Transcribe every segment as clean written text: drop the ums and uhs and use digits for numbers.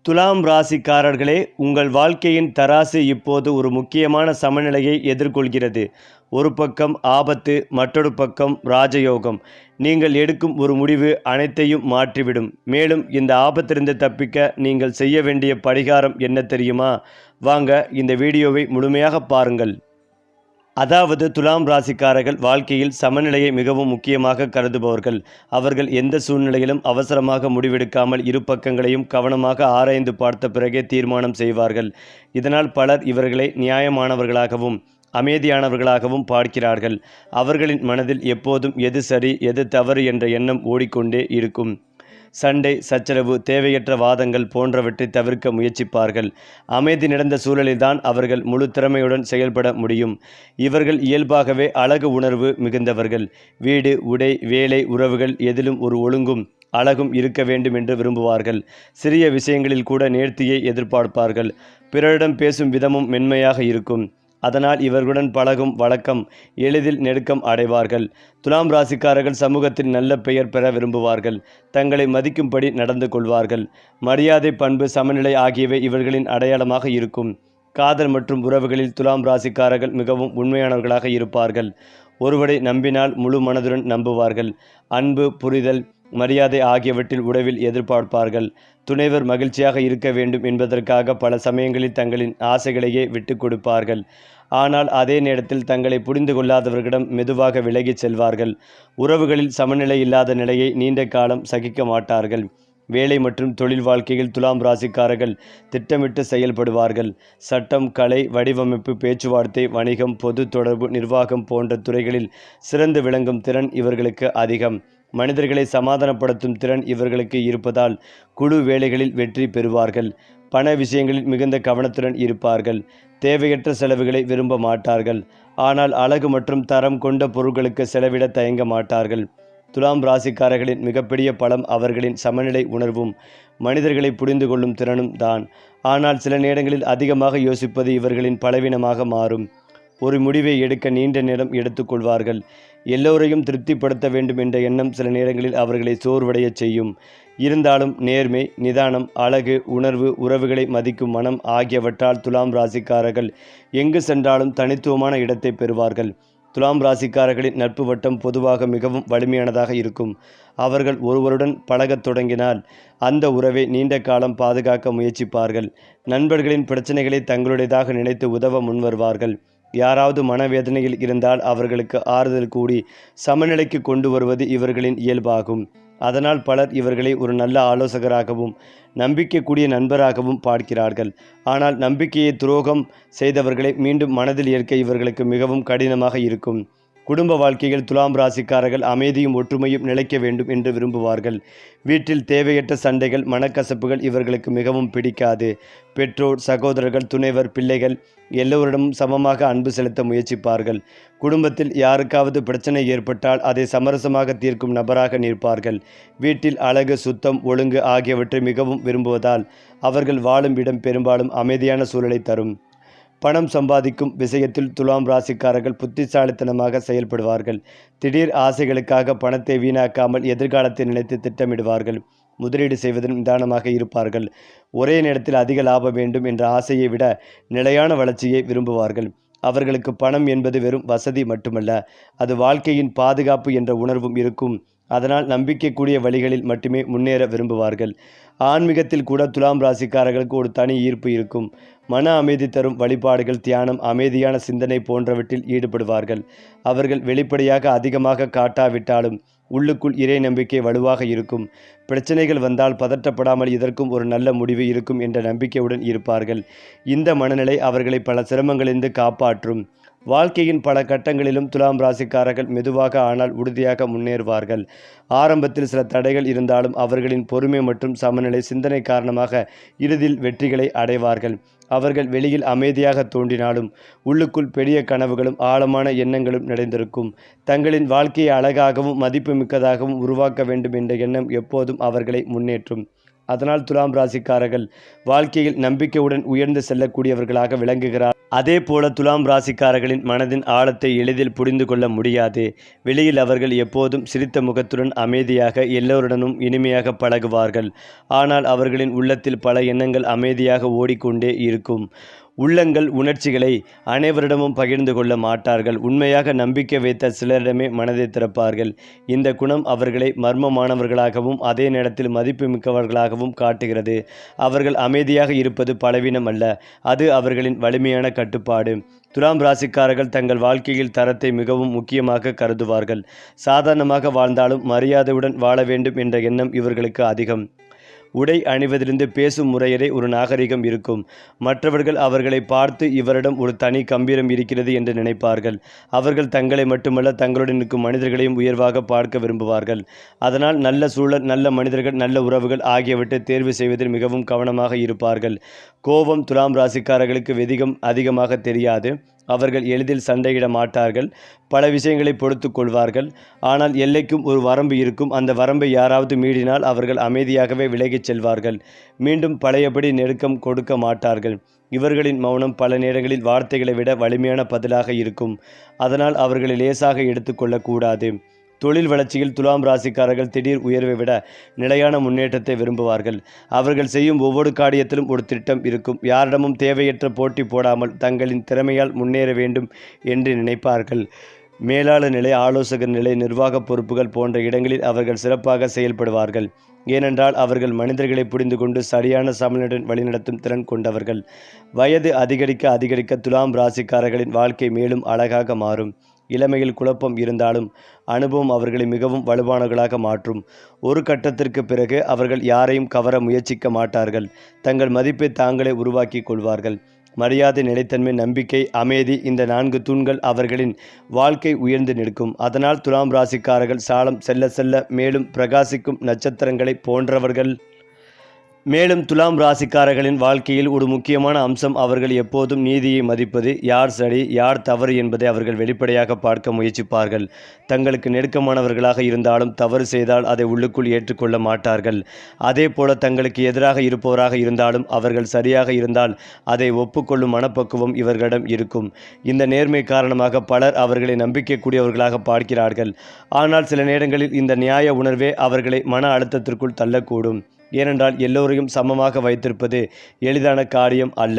துலாம் ராசிக்காரர்களே, உங்கள் வாழ்க்கையின் தராசு இப்போது ஒரு முக்கியமான சமநிலையை எதிர்கொள்கிறது. ஒரு பக்கம் ஆபத்து, மற்றொரு பக்கம் ராஜயோகம். நீங்கள் எடுக்கும் ஒரு முடிவு அனைத்தையும் மாற்றிவிடும். மேலும் இந்த ஆபத்திலிருந்து தப்பிக்க நீங்கள் செய்ய வேண்டிய பரிகாரம் என்ன தெரியுமா? வாங்க இந்த வீடியோவை முழுமையாக பாருங்கள். அதாவது துலாம் ராசிக்காரர்கள் வாழ்க்கையில் சமநிலையை மிகவும் முக்கியமாக கருதுபவர்கள். அவர்கள் எந்த சூழ்நிலையிலும் அவசரமாக முடிவெடுக்காமல் இரு பக்கங்களையும் கவனமாக ஆராய்ந்து பார்த்த பிறகே தீர்மானம் செய்வார்கள். இதனால் பலர் இவர்களை நியாயமானவர்களாகவும் அமைதியானவர்களாகவும் பார்க்கிறார்கள். அவர்களின் மனதில் எப்போதும் எது சரி எது தவறு என்ற எண்ணம் ஓடிக்கொண்டே இருக்கும். சண்டை, சச்சரவு, தேவையற்ற வாதங்கள் போன்றவற்றை தவிர்க்க முயற்சிப்பார்கள். அமைதி நிறைந்த சூழலில்தான் அவர்கள் முழு திறமையுடன் செயல்பட முடியும். இவர்கள் இயல்பாகவே அழகு உணர்வு மிகுந்தவர்கள். வீடு, உடை, வேலை, உறவுகள் எதிலும் ஒரு ஒழுங்கும் அழகும் இருக்க வேண்டும் என்று விரும்புவார்கள். சிறிய விஷயங்களில் கூட நேர்த்தியை எதிர்பார்ப்பார்கள். பிறரிடம் பேசும் விதமும் மென்மையாக இருக்கும். அதனால் இவர்களுடன் பழகும் வழக்கம் எளிதில் நெருக்கம் அடைவார்கள். துலாம் ராசிக்காரர்கள் சமூகத்தில் நல்ல பெயர் பெற விரும்புவார்கள். தங்களை மதிக்கும்படி நடந்து கொள்வார்கள். மரியாதை, பண்பு, சமநிலை ஆகியவை இவர்களின் அடையாளமாக இருக்கும். காதல் மற்றும் உறவுகளில் துலாம் ராசிக்காரர்கள் மிகவும் உண்மையானவர்களாக இருப்பார்கள். ஒருவரை நம்பினால் முழு மனதுடன் நம்புவார்கள். அன்பு, புரிதல், மரியாதை ஆகியவற்றில் உறவில் எதிர்பார்ப்பார்கள். துணைவர் மகிழ்ச்சியாக இருக்க வேண்டும் என்பதற்காக பல சமயங்களில் தங்களின் ஆசைகளையே விட்டு கொடுப்பார்கள். ஆனால் அதே நேரத்தில் தங்களை புரிந்து கொள்ளாதவர்களிடம் மெதுவாக விலகிச் செல்வார்கள். உறவுகளில் சமநிலை இல்லாத நிலையை நீண்ட காலம் சகிக்க மாட்டார்கள். வேலை மற்றும் தொழில் வாழ்க்கையில் துலாம் ராசிக்காரர்கள் திட்டமிட்டு செயல்படுவார்கள். சட்டம், கலை, வடிவமைப்பு, பேச்சுவார்த்தை, வணிகம், பொது தொடர்பு, நிர்வாகம் போன்ற துறைகளில் சிறந்து விளங்கும் திறன் இவர்களுக்கு அதிகம். மனிதர்களை சமாதானப்படுத்தும் திறன் இவர்களுக்கு இருப்பதால் குழு வேலைகளில் வெற்றி பெறுவார்கள். பண விஷயங்களில் மிகுந்த கவனத்துடன் இருப்பார்கள். தேவையற்ற செலவுகளை விரும்ப மாட்டார்கள். ஆனால் அழகு மற்றும் தரம் கொண்ட பொருட்களுக்கு செலவிட தயங்க மாட்டார்கள். துலாம் ராசிக்காரர்களின் மிகப்பெரிய பலம் அவர்களின் சமநிலை உணர்வும் மனிதர்களை புரிந்து கொள்ளும் திறனும் தான். ஆனால் சில நேரங்களில் அதிகமாக யோசிப்பது இவர்களின் பலவீனமாக மாறும். ஒரு முடிவை எடுக்க நீண்ட நேரம் எடுத்துக்கொள்வார்கள். எல்லோரையும் திருப்திப்படுத்த வேண்டும் என்ற எண்ணம் சில நேரங்களில் அவர்களை சோர்வடைய செய்யும். இருந்தாலும் நேர்மை, நிதானம், அழகு, உணர்வு, உறவுகளை மதிக்கும் மனம் ஆகியவற்றால் துலாம் ராசிக்காரர்கள் எங்கு சென்றாலும் தனித்துவமான இடத்தை பெறுவார்கள். துலாம் ராசிக்காரர்களின் நட்பு வட்டம் பொதுவாக மிகவும் வலிமையானதாக இருக்கும். அவர்கள் ஒருவருடன் பழகத் தொடங்கினால் அந்த உறவை நீண்ட காலம் பாதுகாக்க முயற்சிப்பார்கள். நண்பர்களின் பிரச்சனைகளை தங்களுடையதாக நினைத்து உதவ முன்வருவார்கள். யாராவது மனவேதனையில் இருந்தால் அவர்களுக்கு ஆறுதல் கூடி சமநிலைக்கு கொண்டு வருவது இவர்களின் இயல்பாகும். அதனால் பலர் இவர்களை ஒரு நல்ல ஆலோசகராகவும் நம்பிக்கைக்குரிய நண்பராகவும் பார்க்கிறார்கள். ஆனால் நம்பிக்கையை துரோகம் செய்தவர்களை மீண்டும் மனதில் ஏற்க இவர்களுக்கு மிகவும் கடினமாக இருக்கும். குடும்ப வாழ்க்கையில் துலாம் ராசிக்காரர்கள் அமைதியும் ஒற்றுமையும் நிலைக்க வேண்டும் என்று விரும்புவார்கள். வீட்டில் தேவையற்ற சண்டைகள், மனக்கசப்புகள் இவர்களுக்கு மிகவும் பிடிக்காது. பெற்றோர், சகோதரர்கள், துணைவர், பிள்ளைகள் எல்லோரிடமும் சமமாக அன்பு செலுத்த முயற்சிப்பார்கள். குடும்பத்தில் யாருக்காவது பிரச்சனை ஏற்பட்டால் அதை சமரசமாக தீர்க்கும் நபராக நிற்பார்கள். வீட்டில் அழகு, சுத்தம், ஒழுங்கு ஆகியவற்றை மிகவும் விரும்புவதால் அவர்கள் வாழும் இடம் பெரும்பாலும் அமைதியான சூழலை தரும். பணம் சம்பாதிக்கும் விஷயத்தில் துலாம் ராசிக்காரர்கள் புத்திசாலித்தனமாக செயல்படுவார்கள். திடீர் ஆசைகளுக்காக பணத்தை வீணாக்காமல் எதிர்காலத்தை நினைத்து திட்டமிடுவார்கள். முதலீடு செய்வதில் நிதானமாக இருப்பார்கள். ஒரே நேரத்தில் அதிக லாபம் வேண்டும் என்ற ஆசையை விட நிலையான வளர்ச்சியை விரும்புவார்கள். அவர்களுக்கு பணம் என்பது வெறும் வசதி மட்டுமல்ல, அது வாழ்க்கையின் பாதுகாப்பு என்ற உணர்வும் இருக்கும். அதனால் நம்பிக்கைக்குரிய வழிகளில் மட்டுமே முன்னேற விரும்புவார்கள். ஆன்மீகத்தில் கூட துலாம் ராசிக்காரர்களுக்கு ஒரு தனி ஈர்ப்பு இருக்கும். மன அமைதி தரும் வழிபாடுகள், தியானம், அமைதியான சிந்தனை போன்றவற்றில் ஈடுபடுவார்கள். அவர்கள் வெளிப்படையாக அதிகமாக காட்டாவிட்டாலும் உள்ளுக்குள் இறை நம்பிக்கை வலுவாக இருக்கும். பிரச்சனைகள் வந்தால் பதற்றப்படாமல் இதற்கும் ஒரு நல்ல முடிவு இருக்கும் என்ற நம்பிக்கையுடன் இருப்பார்கள். இந்த மனநிலை அவர்களை பல சிரமங்களிலிருந்து காப்பாற்றும். வாழ்க்கையின் பல கட்டங்களிலும் துலாம் ராசிக்காரர்கள் மெதுவாக ஆனால் உறுதியாக முன்னேறுவார்கள். ஆரம்பத்தில் சில தடைகள் இருந்தாலும் அவர்களின் பொறுமை மற்றும் சமநிலை சிந்தனை காரணமாக இறுதியில் வெற்றிகளை அடைவார்கள். அவர்கள் வெளியில் அமைதியாக தோன்றினாலும் உள்ளுக்குள் பெரிய கனவுகளும் ஆழமான எண்ணங்களும் நிறைந்திருக்கும். தங்களின் வாழ்க்கையை அழகாகவும் மதிப்புமிக்கதாகவும் உருவாக்க வேண்டும் என்ற எண்ணம் எப்போதும் அவர்களை முன்னேற்றும். அதனால் துலாம் ராசிக்காரர்கள் வாழ்க்கையில் நம்பிக்கையுடன் உயர்ந்து செல்லக்கூடியவர்களாக விளங்குகிறார். அதே போல துலாம் ராசிக்காரர்களின் மனதின் ஆழத்தை எளிதில் புரிந்து கொள்ள முடியாது. வெளியில் அவர்கள் எப்போதும் சிரித்த முகத்துடன் அமைதியாக எல்லோருடனும் இனிமையாக பழகுவார்கள். ஆனால் அவர்களின் உள்ளத்தில் பல எண்ணங்கள் அமைதியாக ஓடிக்கொண்டே இருக்கும். உள்ளங்கள் உணர்ச்சிகளை அனைவரிடமும் பகிர்ந்து கொள்ள மாட்டார்கள். உண்மையாக நம்பிக்கை வைத்த சிலரிடமே மனதை திறப்பார்கள். இந்த குணம் அவர்களை மர்மமானவர்களாகவும் அதே நேரத்தில் மதிப்புமிக்கவர்களாகவும் காட்டுகிறது. அவர்கள் அமைதியாக இருப்பது பலவீனம் அல்ல, அது அவர்களின் வலிமையான கட்டுப்பாடு. துலாம் ராசிக்காரர்கள் தங்கள் வாழ்க்கையில் தரத்தை மிகவும் முக்கியமாக கருதுவார்கள். சாதாரணமாக வாழ்ந்தாலும் மரியாதையுடன் வாழ வேண்டும் என்ற எண்ணம் இவர்களுக்கு அதிகம். உடை அணிவதிலிருந்து பேசும் முறையிலே ஒரு நாகரிகம் இருக்கும். மற்றவர்கள் அவர்களை பார்த்து இவரிடம் ஒரு தனி கம்பீரம் இருக்கிறது என்று நினைப்பார்கள். அவர்கள் தங்களை மட்டுமல்ல தங்களுடன் இருக்கும் மனிதர்களையும் உயர்வாக பார்க்க விரும்புவார்கள். அதனால் நல்ல சூழல், நல்ல மனிதர்கள், நல்ல உறவுகள் ஆகியவற்றை தேர்வு செய்வதில் மிகவும் கவனமாக இருப்பார்கள். கோபம் துலாம் ராசிக்காரர்களுக்கு அதிகமாக தெரியாது. அவர்கள் எளிதில் சண்டையிட மாட்டார்கள். பல விஷயங்களை பொறுத்து கொள்வார்கள். ஆனால் எல்லைக்கும் ஒரு வரம்பு இருக்கும். அந்த வரம்பை யாராவது மீறினால் அவர்கள் அமைதியாகவே விலகிச் செல்வார்கள். மீண்டும் பழையபடி நெருக்கம் கொடுக்க மாட்டார்கள். இவர்களின் மௌனம் பல நேரங்களில் வார்த்தைகளை விட வலிமையான பதிலாக இருக்கும். அதனால் அவர்களை லேசாக எடுத்துக்கொள்ளக்கூடாது. தொழில் வளர்ச்சியில் துலாம் ராசிக்காரர்கள் திடீர் உயர்வை விட நிலையான முன்னேற்றத்தை விரும்புவார்கள். அவர்கள் செய்யும் ஒவ்வொரு காரியத்திலும் ஒரு திட்டம் இருக்கும். யாரிடமும் தேவையற்ற போட்டி போடாமல் தங்களின் திறமையால் முன்னேற வேண்டும் என்று நினைப்பார்கள். மேலாளர் நிலை, ஆலோசகர் நிலை, நிர்வாக பொறுப்புகள் போன்ற இடங்களில் அவர்கள் சிறப்பாக செயல்படுவார்கள். ஏனென்றால் அவர்கள் மனிதர்களை புரிந்து கொண்டு சரியான சமநிலையுடன் வழிநடத்தும் திறன் கொண்டவர்கள். வயது அதிகரிக்க துலாம் ராசிக்காரர்களின் வாழ்க்கை மேலும் அழகாக மாறும். இளமையில் குழப்பம் இருந்தாலும் அனுபவம் அவர்களை மிகவும் வலுவானவர்களாக மாற்றும். ஒரு கட்டத்திற்கு பிறகு அவர்கள் யாரையும் கவர முயற்சிக்க மாட்டார்கள். தங்கள் மதிப்பை தாங்களே உருவாக்கி கொள்வார்கள். மரியாதை, நிலைத்தன்மை, நம்பிக்கை, அமைதி, இந்த 4 தூண்கள் அவர்களின் வாழ்க்கை உயர்ந்து நிற்கும். அதனால் துலாம் ராசிக்காரர்கள் சாலம் செல்ல செல்ல மேலும் பிரகாசிக்கும் நட்சத்திரங்களை போன்றவர்கள். மேலும் துலாம் ராசிக்காரர்களின் வாழ்க்கையில் ஒரு முக்கியமான அம்சம் அவர்கள் எப்போதும் நீதியை மதிப்பது. யார் சரி யார் தவறு என்பதை அவர்கள் வெளிப்படையாக பார்க்க முயற்சிப்பார்கள். தங்களுக்கு நெருக்கமானவர்களாக இருந்தாலும் தவறு செய்தால் அதை உள்ளுக்குள் ஏற்றுக்கொள்ள மாட்டார்கள். அதே போல தங்களுக்கு எதிராக இருப்பவராக இருந்தாலும் அவர்கள் சரியாக இருந்தால் அதை ஒப்புக்கொள்ளும் மனப்பக்குவம் இவர்களிடம் இருக்கும். இந்த நேர்மை காரணமாக பலர் அவர்களை நம்பிக்கைக்கூடியவர்களாக பார்க்கிறார்கள். ஆனால் சில நேரங்களில் இந்த நியாய உணர்வே அவர்களை மன அழுத்தத்திற்குள் தள்ளக்கூடும். ஏனென்றால் எல்லோரையும் சமமாக வைத்திருப்பது எளிதான காரியம் அல்ல.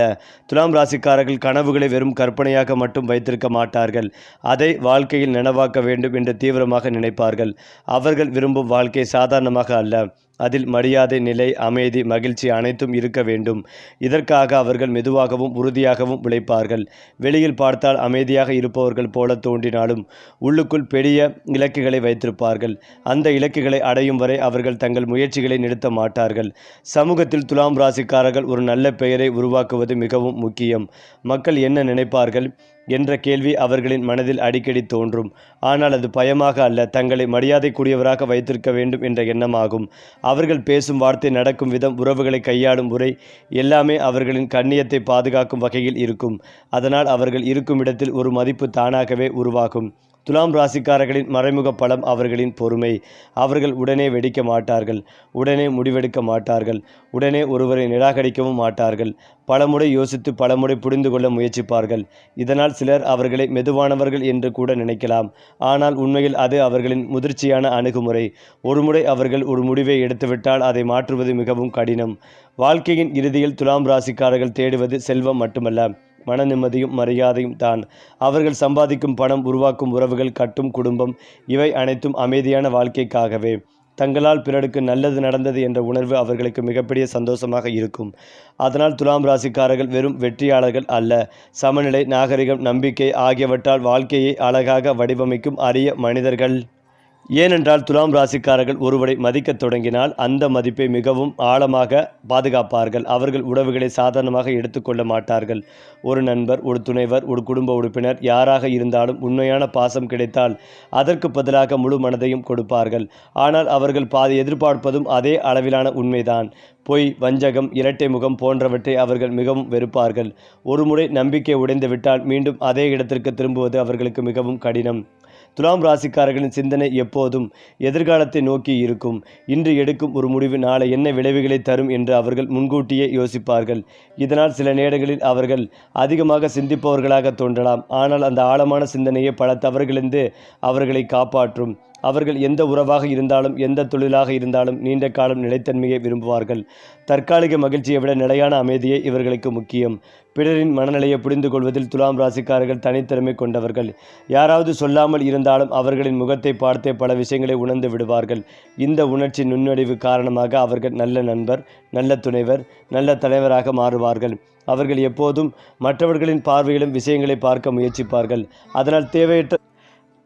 துலாம் ராசிக்காரர்கள் கனவுகளை வெறும் கற்பனையாக மட்டும் வைத்திருக்க மாட்டார்கள். அதை வாழ்க்கையில் நனவாக்க வேண்டும் என்று தீவிரமாக நினைப்பார்கள். அவர்கள் விரும்பும் வாழ்க்கை சாதாரணமாக அல்ல. அதில் மரியாதை, நிலை, அமைதி, மகிழ்ச்சி அனைத்தும் இருக்க வேண்டும். இதற்காக அவர்கள் மெதுவாகவும் உறுதியாகவும் உழைப்பார்கள். வெளியில் பார்த்தால் அமைதியாக இருப்பவர்கள் போல தோன்றினாலும் உள்ளுக்குள் பெரிய இலக்குகளை வைத்திருப்பார்கள். அந்த இலக்குகளை அடையும் வரை அவர்கள் தங்கள் முயற்சிகளை நிறுத்த மாட்டார்கள். சமூகத்தில் துலாம் ராசிக்காரர்கள் ஒரு நல்ல பெயரை உருவாக்குவது மிகவும் முக்கியம். மக்கள் என்ன நினைப்பார்கள் என்ற கேள்வி அவர்களின் மனதில் அடிக்கடி தோன்றும். ஆனால் அது பயமாக அல்ல, தங்களை மரியாதைக்குரியவராக வைத்திருக்க வேண்டும் என்ற எண்ணமாகும். அவர்கள் பேசும் வார்த்தை, நடக்கும் விதம், உறவுகளை கையாளும் முறை எல்லாமே அவர்களின் கண்ணியத்தை பாதுகாக்கும் வகையில் இருக்கும். அதனால் அவர்கள் இருக்கும் இடத்தில் ஒரு மதிப்பு தானாகவே உருவாகும். துலாம் ராசிக்காரர்களின் மறைமுக பலம் அவர்களின் பொறுமை. அவர்கள் உடனே வெடிக்க மாட்டார்கள், உடனே முடிவெடுக்க மாட்டார்கள், உடனே ஒருவரை நிராகரிக்கவும் மாட்டார்கள். பலமுறை யோசித்து பலமுறை புரிந்து கொள்ள முயற்சிப்பார்கள். இதனால் சிலர் அவர்களை மெதுவானவர்கள் என்று கூட நினைக்கலாம். ஆனால் உண்மையில் அது அவர்களின் முதிர்ச்சியான அணுகுமுறை. ஒருமுறை அவர்கள் ஒரு முடிவை எடுத்துவிட்டால் அதை மாற்றுவது மிகவும் கடினம். வாழ்க்கையின் இறுதியில் துலாம் ராசிக்காரர்கள் தேடுவது செல்வம் மட்டுமல்ல, மன நிம்மதியும் மரியாதையும் தான். அவர்கள் சம்பாதிக்கும் பணம், உருவாக்கும் உறவுகள், கட்டும் குடும்பம், இவை அனைத்தும் அமைதியான வாழ்க்கைக்காகவே. தங்களால் பிறருக்கு நல்லது நடந்தது என்ற உணர்வு அவர்களுக்கு மிகப்பெரிய சந்தோஷமாக இருக்கும். அதனால் துலாம் ராசிக்காரர்கள் வெறும் வெற்றியாளர்கள் அல்ல, சமநிலை, நாகரிகம், நம்பிக்கை ஆகியவற்றால் வாழ்க்கையை அழகாக வடிவமைக்கும் அரிய மனிதர்கள். ஏனென்றால் துலாம் ராசிக்காரர்கள் ஒருவரை மதிக்கத் தொடங்கினால் அந்த மதிப்பை மிகவும் ஆழமாக பாதுகாப்பார்கள். அவர்கள் உறவுகளை சாதாரணமாக எடுத்துக்கொள்ள மாட்டார்கள். ஒரு நண்பர், ஒரு துணைவர், ஒரு குடும்ப உறுப்பினர், யாராக இருந்தாலும் உண்மையான பாசம் கிடைத்தால் அதற்கு பதிலாக முழு மனதையும் கொடுப்பார்கள். ஆனால் அவர்கள் எதிர்பார்ப்பதும் அதே அளவிலான உண்மைதான். பொய், வஞ்சகம், இரட்டை முகம் போன்றவற்றை அவர்கள் மிகவும் வெறுப்பார்கள். ஒருமுறை நம்பிக்கை உடைந்துவிட்டால் மீண்டும் அதே இடத்திற்கு திரும்புவது அவர்களுக்கு மிகவும் கடினம். துலாம் ராசிக்காரர்களின் சிந்தனை எப்போதும் எதிர்காலத்தை நோக்கி இருக்கும். இன்று எடுக்கும் ஒரு முடிவு நாளை என்ன விளைவுகளை தரும் என்று அவர்கள் முன்கூட்டியே யோசிப்பார்கள். இதனால் சில நேரங்களில் அவர்கள் அதிகமாக சிந்திப்பவர்களாக தோன்றலாம். ஆனால் அந்த ஆழமான சிந்தனையே பல தவறுகளிலிருந்து அவர்களை காப்பாற்றும். அவர்கள் எந்த உறவாக இருந்தாலும் எந்த தொழிலாக இருந்தாலும் நீண்ட காலம் நிலைத்தன்மையை விரும்புவார்கள். தற்காலிக மகிழ்ச்சியை விட நிலையான அமைதியே இவர்களுக்கு முக்கியம். பிறரின் மனநிலையை புரிந்து கொள்வதில் துலாம் ராசிக்காரர்கள் தனித்திறமை கொண்டவர்கள். யாராவது சொல்லாமல் இருந்தாலும் அவர்களின் முகத்தை பார்த்தே பல விஷயங்களை உணர்ந்து விடுவார்கள். இந்த உணர்ச்சி நுண்ணறிவு காரணமாக அவர்கள் நல்ல நண்பர், நல்ல துணைவர், நல்ல தலைவராக மாறுவார்கள். அவர்கள் எப்போதும் மற்றவர்களின் பார்வையிலும் விஷயங்களை பார்க்க முயற்சிப்பார்கள். அதனால் தேவையற்ற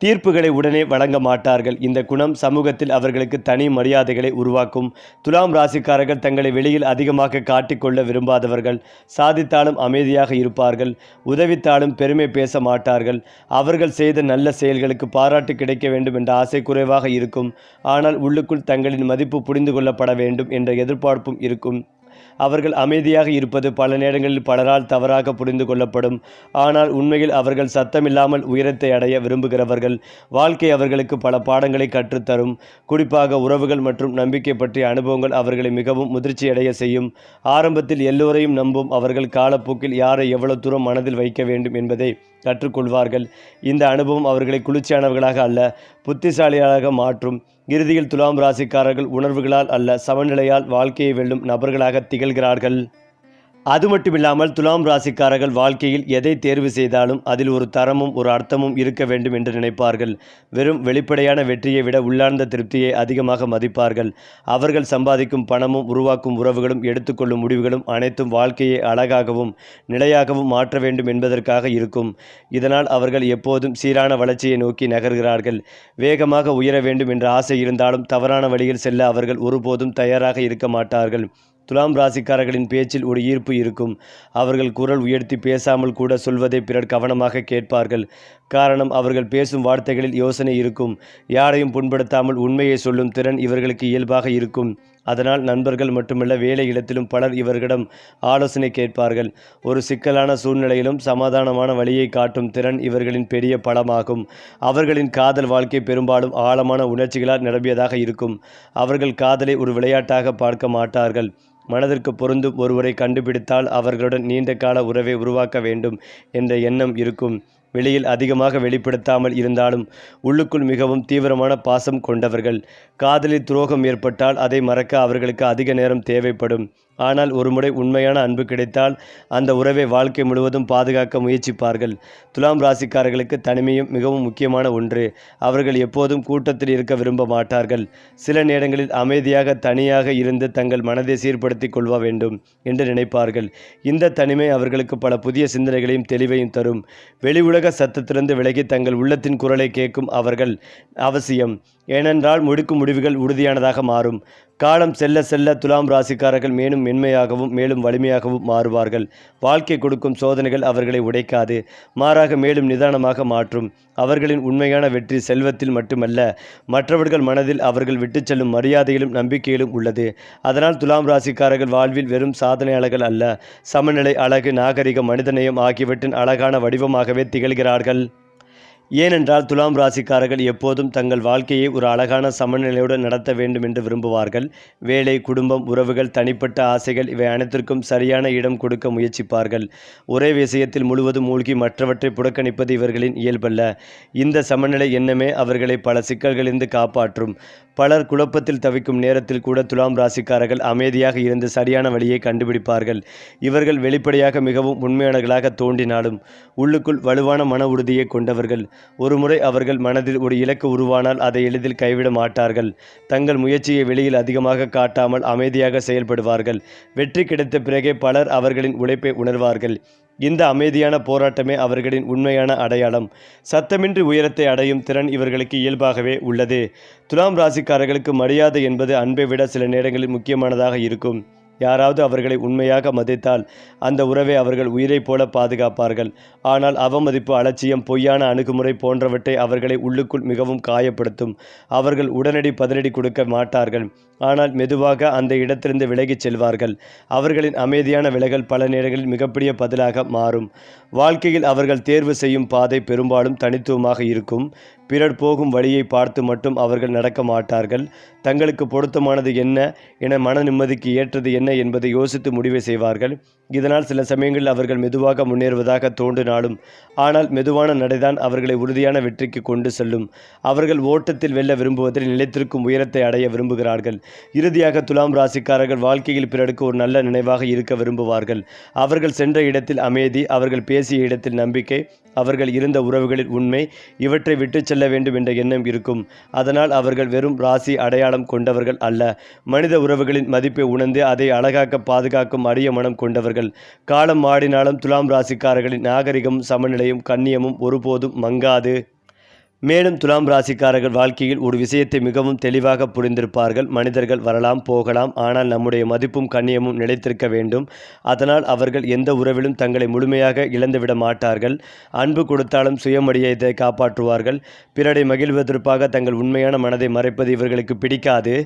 தீர்ப்புகளை உடனே வழங்க மாட்டார்கள். இந்த குணம் சமூகத்தில் அவர்களுக்கு தனி மரியாதைகளை உருவாக்கும். துலாம் ராசிக்காரர்கள் தங்களை வெளியில் அதிகமாக காட்டிக்கொள்ள விரும்பாதவர்கள். சாதித்தாலும் அமைதியாக இருப்பார்கள். உதவித்தாலும் பெருமை பேச மாட்டார்கள். அவர்கள் செய்த நல்ல செயல்களுக்கு பாராட்டு கிடைக்க வேண்டும் என்ற ஆசை குறைவாக இருக்கும். ஆனால் உள்ளுக்குள் தங்களின் மதிப்பு புரிந்து கொள்ளப்பட வேண்டும் என்ற எதிர்பார்ப்பும் இருக்கும். அவர்கள் அமைதியாக இருப்பது பல நேரங்களில் பலரால் தவறாக புரிந்து கொள்ளப்படும். ஆனால் உண்மையில் அவர்கள் சத்தமில்லாமல் உயரத்தை அடைய விரும்புகிறவர்கள். வாழ்க்கை அவர்களுக்கு பல பாடங்களை கற்றுத்தரும். குறிப்பாக உறவுகள் மற்றும் நம்பிக்கை பற்றிய அனுபவங்கள் அவர்களை மிகவும் முதிர்ச்சியடைய செய்யும். ஆரம்பத்தில் எல்லோரையும் நம்பும் அவர்கள் காலப்போக்கில் யாரை எவ்வளவு தூரம் மனதில் வைக்க வேண்டும் என்பதை கற்றுக்கொள்வார்கள். இந்த அனுபவம் அவர்களை குளிர்ச்சியானவர்களாக அல்ல, புத்திசாலிகளாக மாற்றும். இறுதியில் துலாம் ராசிக்காரர்கள் உணர்வுகளால் அல்ல, சமநிலையால் வாழ்க்கையை வெல்லும் நபர்களாக திகழ்கிறார்கள். அது மட்டுமில்லாமல் துலாம் ராசிக்காரர்கள் வாழ்க்கையில் எதை தேர்வு செய்தாலும் அதில் ஒரு தரமும் ஒரு அர்த்தமும் இருக்க வேண்டும் என்று நினைப்பார்கள். வெறும் வெளிப்படையான வெற்றியை விட உள்ளார்ந்த திருப்தியை அதிகமாக மதிப்பார்கள். அவர்கள் சம்பாதிக்கும் பணமும் உருவாக்கும் உறவுகளும் எடுத்துக்கொள்ளும் முடிவுகளும் அனைத்தும் வாழ்க்கையை அழகாகவும் நிலையாகவும் மாற்ற வேண்டும் என்பதற்காக இருக்கும். இதனால் அவர்கள் எப்போதும் சீரான வளர்ச்சியை நோக்கி நகர்கிறார்கள். வேகமாக உயர வேண்டும் என்ற ஆசை இருந்தாலும் தவறான வழியில் செல்ல அவர்கள் ஒருபோதும் தயாராக இருக்க மாட்டார்கள். துலாம் ராசிக்காரர்களின் பேச்சில் ஒரு ஈர்ப்பு இருக்கும். அவர்கள் குரல் உயர்த்தி பேசாமல் கூட சொல்வதை பிறர் கவனமாக கேட்பார்கள். காரணம், அவர்கள் பேசும் வார்த்தைகளில் யோசனை இருக்கும். யாரையும் புண்படுத்தாமல் உண்மையை சொல்லும் திறன் இவர்களுக்கு இயல்பாக இருக்கும். அதனால் நண்பர்கள் மட்டுமல்ல, வேலை இடத்திலும் பலர் இவர்களிடம் ஆலோசனை கேட்பார்கள். ஒரு சிக்கலான சூழ்நிலையிலும் சமாதானமான வழியை காட்டும் திறன் இவர்களின் பெரிய பலமாகும். அவர்களின் காதல் வாழ்க்கை பெரும்பாலும் ஆழமான உணர்ச்சிகளால் நிரம்பியதாக இருக்கும். அவர்கள் காதலை ஒரு விளையாட்டாக பார்க்க மாட்டார்கள். மனதிற்கு பொருந்தும் ஒருவரை கண்டுபிடித்தால் அவர்களுடன் நீண்ட கால உறவை உருவாக்க வேண்டும் என்ற எண்ணம் இருக்கும். வெளியில் அதிகமாக வெளிப்படுத்தாமல் இருந்தாலும் உள்ளுக்குள் மிகவும் தீவிரமான பாசம் கொண்டவர்கள். காதலில் துரோகம் ஏற்பட்டால் அதை மறக்க அவர்களுக்கு அதிக நேரம் தேவைப்படும். ஆனால் ஒருமுறை உண்மையான அன்பு கிடைத்தால் அந்த உறவை வாழ்க்கை முழுவதும் பாதுகாக்க முயற்சிப்பார்கள். துலாம் ராசிக்காரர்களுக்கு தனிமையும் மிகவும் முக்கியமான ஒன்று. அவர்கள் எப்போதும் கூட்டத்தில் இருக்க விரும்ப மாட்டார்கள். சில நேரங்களில் அமைதியாக தனியாக இருந்து தங்கள் மனதை சீர்படுத்திக் கொள்ள வேண்டும் என்று நினைப்பார்கள். இந்த தனிமை அவர்களுக்கு பல புதிய சிந்தனைகளையும் தெளிவையும் தரும். வெளி உலக சத்தத்திலிருந்து விலகி தங்கள் உள்ளத்தின் குரலை கேட்கும் அவர்கள் அவசியம். ஏனென்றால் முடிக்கும் முடிவுகள் உறுதியானதாக மாறும். காலம் செல்ல செல்ல துலாம் ராசிக்காரர்கள் மேலும் மென்மையாகவும் மேலும் வலிமையாகவும் மாறுவார்கள். வாழ்க்கை கொடுக்கும் சோதனைகள் அவர்களை உடைக்காது, மாறாக மேலும் நிதானமாக மாற்றும். அவர்களின் உண்மையான வெற்றி செல்வத்தில் மட்டுமல்ல, மற்றவர்கள் மனதில் அவர்கள் விட்டுச் செல்லும் மரியாதையிலும் நம்பிக்கையிலும் உள்ளது. அதனால் துலாம் ராசிக்காரர்கள் வாழ்வில் வெறும் சாதனையாளர்கள் அல்ல, சமநிலை, அழகு, நாகரிக, மனிதநேயம் ஆகியவற்றின் அழகான வடிவமாகவே திகழ்கிறார்கள். ஏனென்றால் துலாம் ராசிக்காரர்கள் எப்போதும் தங்கள் வாழ்க்கையை ஒரு அழகான சமநிலையுடன் நடத்த வேண்டும் என்று விரும்புவார்கள். வேலை, குடும்பம், உறவுகள், தனிப்பட்ட ஆசைகள் இவை அனைத்திற்கும் சரியான இடம் கொடுக்க முயற்சிப்பார்கள். ஒரே விஷயத்தில் முழுவதும் மூழ்கி மற்றவற்றை புறக்கணிப்பது இவர்களின் இயல்பல்ல. இந்த சமநிலை எண்ணமே அவர்களை பல சிக்கல்களிலிருந்து காப்பாற்றும். பலர் குழப்பத்தில் தவிக்கும் நேரத்தில் கூட துலாம் ராசிக்காரர்கள் அமைதியாக இருந்து சரியான வழியை கண்டுபிடிப்பார்கள். இவர்கள் வெளிப்படையாக மிகவும் உண்மையானவர்களாக தோன்றினாலும் உள்ளுக்குள் வலுவான மன உறுதியை கொண்டவர்கள். ஒருமுறை அவர்கள் மனதில் ஒரு இலக்கு உருவானால் அதை எளிதில் கைவிட மாட்டார்கள். தங்கள் முயற்சியை வெளியில் அதிகமாக காட்டாமல் அமைதியாக செயல்படுவார்கள். வெற்றி கிடைத்த பிறகே பலர் அவர்களின் உழைப்பை உணர்வார்கள். இந்த அமைதியான போராட்டமே அவர்களின் உண்மையான அடையாளம். சத்தமின்றி உயரத்தை அடையும் திறன் இவர்களுக்கு இயல்பாகவே உள்ளது. துலாம் ராசிக்காரர்களுக்கு மரியாதை என்பது அன்பை விட சில நேரங்களில் முக்கியமானதாக இருக்கும். யாராவது அவர்களை உண்மையாக மதித்தால் அந்த உறவை அவர்கள் உயிரை போல பாதுகாப்பார்கள். ஆனால் அவமதிப்பு, அலட்சியம், பொய்யான அணுகுமுறை போன்றவற்றை அவர்களை உள்ளுக்குள் மிகவும் காயப்படுத்தும். அவர்கள் உடனடி பதிலடி கொடுக்க மாட்டார்கள். ஆனால் மெதுவாக அந்த இடத்திலிருந்து விலகிச் செல்வார்கள். அவர்களின் அமைதியான விலகல் பல நேரங்களில் மிகப்பெரிய பதிலாக மாறும். வாழ்க்கையில் அவர்கள் தேர்வு செய்யும் பாதை பெரும்பாலும் தனித்துவமாக இருக்கும். பிறர் போகும் வழியை பார்த்து மட்டும் அவர்கள் நடக்க மாட்டார்கள். தங்களுக்கு பொருத்தமானது என்ன என மன நிம்மதிக்கு ஏற்றது என்ன என்பதை யோசித்து முடிவை செய்வார்கள். இதனால் சில சமயங்களில் அவர்கள் மெதுவாக முன்னேறுவதாக தோன்றினாலும் ஆனால் மெதுவான நடைதான் அவர்களை உறுதியான வெற்றிக்கு கொண்டு செல்லும். அவர்கள் ஓட்டத்தில் வெல்ல விரும்புவதில் நிலைத்திருக்கும் உயரத்தை அடைய விரும்புகிறார்கள். இறுதியாக துலாம் ராசிக்காரர்கள் வாழ்க்கையில் பிறருக்கு ஒரு நல்ல நினைவாக இருக்க விரும்புவார்கள். அவர்கள் சென்ற இடத்தில் அமைதி, அவர்கள் பேசிய இடத்தில் நம்பிக்கை, அவர்கள் இருந்த உறவுகளில் உண்மை, இவற்றை விட்டு செல்ல வேண்டும் என்ற எண்ணம் இருக்கும். அதனால் அவர்கள் வெறும் ராசி அடையாளம் கொண்டவர்கள் அல்ல, மனித உறவுகளின் மதிப்பை உணர்ந்து அதை அழகாக்க பாதுகாக்கும் அரிய மனம் கொண்டவர்கள். காலம் மாறினாலும் துலாம் ராசிக்காரர்களின் நாகரிகமும் சமநிலையும் கண்ணியமும் ஒருபோதும் மங்காது. மேலும் துலாம் ராசிக்காரர்கள் வாழ்க்கையில் ஒரு விஷயத்தை மிகவும் தெளிவாக புரிந்திருப்பார்கள். மனிதர்கள் வரலாம் போகலாம், ஆனால் நம்முடைய மதிப்பும் கண்ணியமும் நிலைத்திருக்க வேண்டும். அதனால் அவர்கள் எந்த உறவிலும் தங்களை முழுமையாக இழந்துவிட மாட்டார்கள். அன்பு கொடுத்தாலும் சுயமரியாதையை காப்பாற்றுவார்கள். பிறரை மகிழ்வதற்காக தங்கள் உண்மையான மனதை மறைப்பது இவர்களுக்கு பிடிக்காது.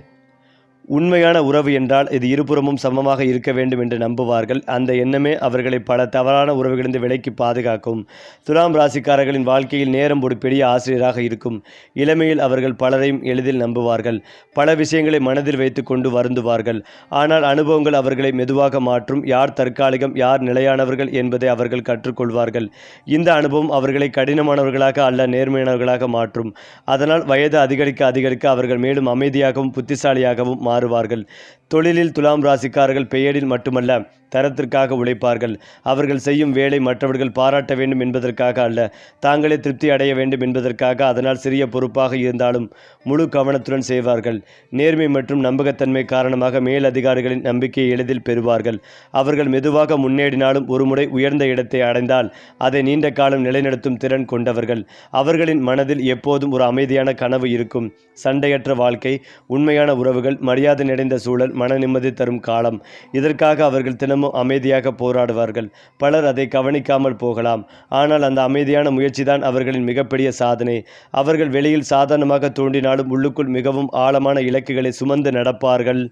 உண்மையான உறவு என்றால் இது இருபுறமும் சமமாக இருக்க வேண்டும் என்று நம்புவார்கள். அந்த எண்ணமே அவர்களை பல தவறான உறவுகளிலிருந்து விலக்கி பாதுகாக்கும். துலாம் ராசிக்காரர்களின் வாழ்க்கையில் நேரம் ஒரு பெரிய ஆசிரியராக இருக்கும். இளமையில் அவர்கள் பலரையும் எளிதில் நம்புவார்கள். பல விஷயங்களை மனதில் வைத்து கொண்டு வருந்துவார்கள். ஆனால் அனுபவங்கள் அவர்களை மெதுவாக மாற்றும். யார் தற்காலிகம், யார் நிலையானவர்கள் என்பதை அவர்கள் கற்றுக்கொள்வார்கள். இந்த அனுபவம் அவர்களை கடினமானவர்களாக அல்ல நேர்மையானவர்களாக மாற்றும். அதனால் வயது அதிகரிக்க அதிகரிக்க அவர்கள் மேலும் அமைதியாகவும் புத்திசாலியாகவும் மாறுவார்கள். தொழிலில் துலாம் ராசிக்காரர்கள் பெயரில் மட்டுமல்ல, தரத்திற்காக உழைப்பார்கள். அவர்கள் செய்யும் வேலை மற்றவர்கள் பாராட்ட வேண்டும் என்பதற்காக அல்ல, தாங்களே திருப்தி அடைய வேண்டும் என்பதற்காக. அதனால் சிறிய பொறுப்பாக இருந்தாலும் முழு கவனத்துடன் செய்வார்கள். நேர்மை மற்றும் நம்பகத்தன்மை காரணமாக மேலதிகாரிகளின் நம்பிக்கையை எளிதில் பெறுவார்கள். அவர்கள் மெதுவாக முன்னேறினாலும் ஒருமுறை உயர்ந்த இடத்தை அடைந்தால் அதை நீண்ட காலம் நிலைநிறுத்தும் திறன் கொண்டவர்கள். அவர்களின் மனதில் எப்போதும் ஒரு அமைதியான கனவு இருக்கும். சண்டையற்ற வாழ்க்கை, உண்மையான உறவுகள், மரியாதை நிறைந்த சூழல், மன நிம்மதி தரும் காலம். இதற்காக அவர்கள் தினமும் அமைதியாக போராடுவார்கள். பலர் அதை கவனிக்காமல் போகலாம், ஆனால் அந்த அமைதியான முயற்சிதான் அவர்களின் மிகப்பெரிய சாதனை. அவர்கள் வெளியில் சாதாரணமாக தோன்றினாலும் உள்ளுக்குள் மிகவும் ஆழமான இலக்குகளை சுமந்து நடப்பார்கள்.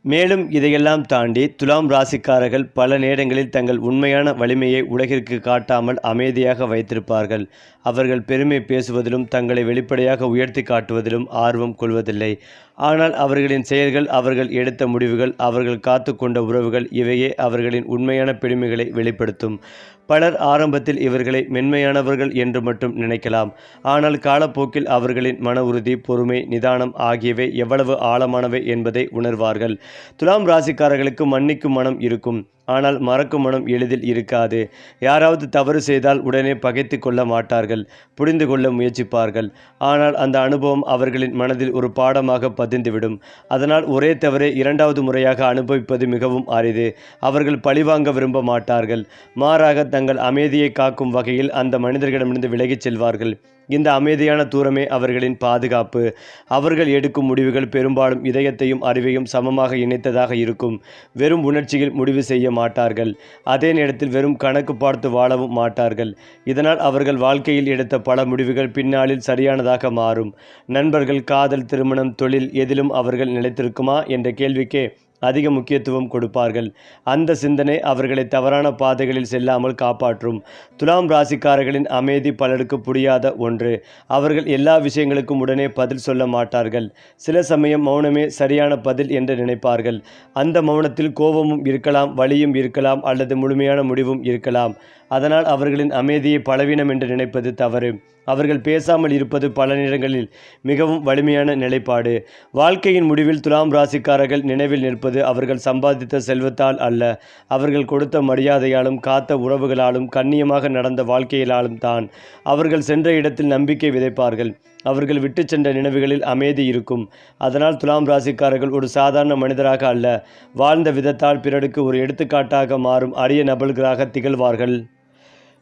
மேலும் இதையெல்லாம் தாண்டி துலாம் ராசிக்காரர்கள் பல நேரங்களில் தங்கள் உண்மையான வலிமையை உலகிற்கு காட்டாமல் அமைதியாக வைத்திருப்பார்கள். அவர்கள் பெருமை பேசுவதிலும் தங்களை வெளிப்படையாக உயர்த்தி காட்டுவதிலும் ஆர்வம் கொள்வதில்லை. ஆனால் அவர்களின் செயல்கள், அவர்கள் எடுத்த முடிவுகள், அவர்கள் காத்து கொண்ட உறவுகள், இவையே அவர்களின் உண்மையான பெருமைகளை வெளிப்படுத்தும். பலர் ஆரம்பத்தில் இவர்களை மென்மையானவர்கள் என்று மட்டும் நினைக்கலாம். ஆனால் காலப்போக்கில் அவர்களின் மன உறுதி, பொறுமை, நிதானம் ஆகியவை எவ்வளவு ஆழமானவை என்பதை உணர்வார்கள். துலாம் ராசிக்காரர்களுக்கு மன்னிக்கும் மனம் இருக்கும், ஆனால் மறக்கும் மனம் எளிதில் இருக்காது. யாராவது தவறு செய்தால் உடனே பகைத்து கொள்ள மாட்டார்கள், புரிந்து கொள்ள முயற்சிப்பார்கள். ஆனால் அந்த அனுபவம் அவர்களின் மனதில் ஒரு பாடமாக பதிந்துவிடும். அதனால் ஒரே தவறை இரண்டாவது முறையாக அனுபவிப்பது மிகவும் அரிது. அவர்கள் பழிவாங்க விரும்ப மாட்டார்கள். மாறாக தங்கள் அமைதியை காக்கும் வகையில் அந்த மனிதர்களிடமிருந்து விலகிச் செல்வார்கள். இந்த அமைதியான தூரமே அவர்களின் பாதுகாப்பு. அவர்கள் எடுக்கும் முடிவுகள் பெரும்பாலும் இதயத்தையும் அறிவையும் சமமாக இணைத்ததாக இருக்கும். வெறும் உணர்ச்சியில் முடிவு செய்ய மாட்டார்கள். அதே நேரத்தில் வெறும் கணக்கு பார்த்து வாழவும் மாட்டார்கள். இதனால் அவர்கள் வாழ்க்கையில் எடுத்த பல முடிவுகள் பின்னாளில் சரியானதாக மாறும். நண்பர்கள், காதல், திருமணம், தொழில் எதிலும் அவர்கள் நிலைத்திருக்குமா என்ற கேள்விக்கே அதிக முக்கியத்துவம் கொடுப்பார்கள். அந்த சிந்தனை அவர்களை தவறான பாதைகளில் செல்லாமல் காப்பாற்றும். துலாம் ராசிக்காரர்களின் அமைதி பலருக்கு புரியாத ஒன்று. அவர்கள் எல்லா விஷயங்களுக்கும் உடனே பதில் சொல்ல மாட்டார்கள். சில சமயம் மௌனமே சரியான பதில் என்று நினைப்பார்கள். அந்த மௌனத்தில் கோபமும் இருக்கலாம், வலியும் இருக்கலாம், அல்லது முழுமையான முடிவும் இருக்கலாம். அதனால் அவர்களின் அமைதியை பலவீனம் என்று நினைப்பது தவறு. அவர்கள் பேசாமல் இருப்பது பல நேரங்களில் மிகவும் வலிமையான நிலைப்பாடு. வாழ்க்கையின் முடிவில் துலாம் ராசிக்காரர்கள் நினைவில் நிற்பது அவர்கள் சம்பாதித்த செல்வத்தால் அல்ல, அவர்கள் கொடுத்த மரியாதையாலும், காத்த உறவுகளாலும், கண்ணியமாக நடந்த வாழ்க்கையிலாலும் தான். அவர்கள் சென்ற இடத்தில் நம்பிக்கை விதைப்பார்கள். அவர்கள் விட்டு சென்ற நினைவுகளில் அமைதி இருக்கும். அதனால் துலாம் ராசிக்காரர்கள் ஒரு சாதாரண மனிதராக அல்ல, வாழ்ந்த விதத்தால் பிறருக்கு ஒரு எடுத்துக்காட்டாக மாறும் அரிய நபர்களாக திகழ்வார்கள்.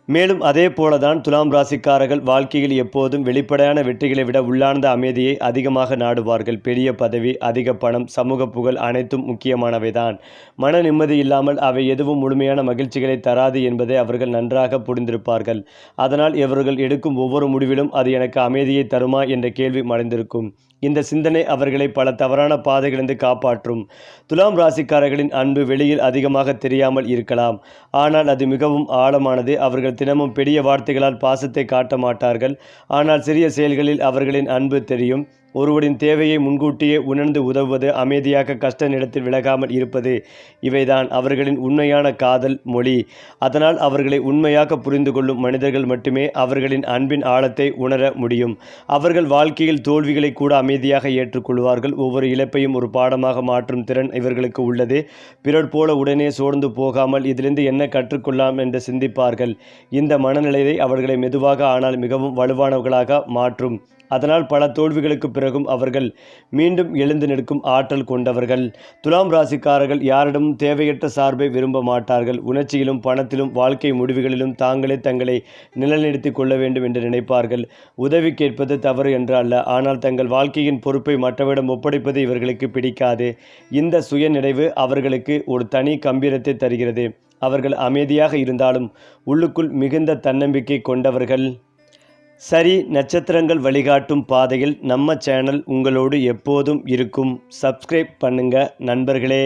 மேலும் அதே போலதான் துலாம் ராசிக்காரர்கள் வாழ்க்கையில் எப்போதும் வெளிப்படையான வெற்றிகளை விட உள்ளார்ந்த அமைதியை அதிகமாக நாடுவார்கள். பெரிய பதவி, அதிக பணம், சமூக புகழ் அனைத்தும் முக்கியமானவைதான். மன நிம்மதி இல்லாமல் அவை எதுவும் முழுமையான மகிழ்ச்சிகளை தராது என்பதை அவர்கள் நன்றாக புரிந்திருப்பார்கள். அதனால் இவர்கள் எடுக்கும் ஒவ்வொரு முடிவிலும் அது எனக்கு அமைதியை தருமா என்ற கேள்வி மறைந்திருக்கும். இந்த சிந்தனை அவர்களை பல தவறான பாதைகளிலிருந்து காப்பாற்றும். துலாம் ராசிக்காரர்களின் அன்பு வெளியில் அதிகமாக தெரியாமல் இருக்கலாம், ஆனால் அது மிகவும் ஆழமானது. அவர்கள் அவர்கள் தினமும் பெரிய வார்த்தைகளால் பாசத்தை காட்ட மாட்டார்கள். ஆனால் சிறிய செயல்களில் அவர்களின் அன்பு தெரியும். ஒருவரின் தேவையை முன்கூட்டியே உணர்ந்து உதவுவது, அமைதியாக கஷ்ட நேரத்தில் விலகாமல் இருப்பது, இவைதான் அவர்களின் உண்மையான காதல் மொழி. அதனால் அவர்களை உண்மையாக புரிந்து கொள்ளும் மனிதர்கள் மட்டுமே அவர்களின் அன்பின் ஆழத்தை உணர முடியும். அவர்கள் வாழ்க்கையில் தோல்விகளை கூட அமைதியாக ஏற்றுக்கொள்வார்கள். ஒவ்வொரு இழப்பையும் ஒரு பாடமாக மாற்றும் திறன் இவர்களுக்கு உள்ளது. பிறர் போல உடனே சோர்ந்து போகாமல் இதிலிருந்து என்ன கற்றுக்கொள்ளலாம் என்று சிந்திப்பார்கள். இந்த மனநிலையை அவர்களை மெதுவாக ஆனால் மிகவும் வலுவானவர்களாக மாற்றும். அதனால் பல தோல்விகளுக்கு பிறகும் அவர்கள் மீண்டும் எழுந்து நிற்கும் ஆற்றல் கொண்டவர்கள். துலாம் ராசிக்காரர்கள் யாரிடமும் தேவையற்ற சார்பை விரும்ப மாட்டார்கள். உணர்ச்சியிலும் பணத்திலும் வாழ்க்கை முடிவுகளிலும் தாங்களே தங்களை நிலைநிறுத்திக் கொள்ள வேண்டும் என்று நினைப்பார்கள். உதவி கேட்பது தவறு என்று அல்ல, ஆனால் தங்கள் வாழ்க்கையின் பொறுப்பை மற்றவரிடம் ஒப்படைப்பது இவர்களுக்கு பிடிக்காது. இந்த சுய நிறைவு அவர்களுக்கு ஒரு தனி கம்பீரத்தை தருகிறது. அவர்கள் அமைதியாக இருந்தாலும் உள்ளுக்குள் மிகுந்த தன்னம்பிக்கை கொண்டவர்கள். சரி, நட்சத்திரங்கள் வழிகாட்டும் பாதையில் நம்ம சேனல் உங்களோடு எப்போதும் இருக்கும். சப்ஸ்கிரைப் பண்ணுங்க நண்பர்களே.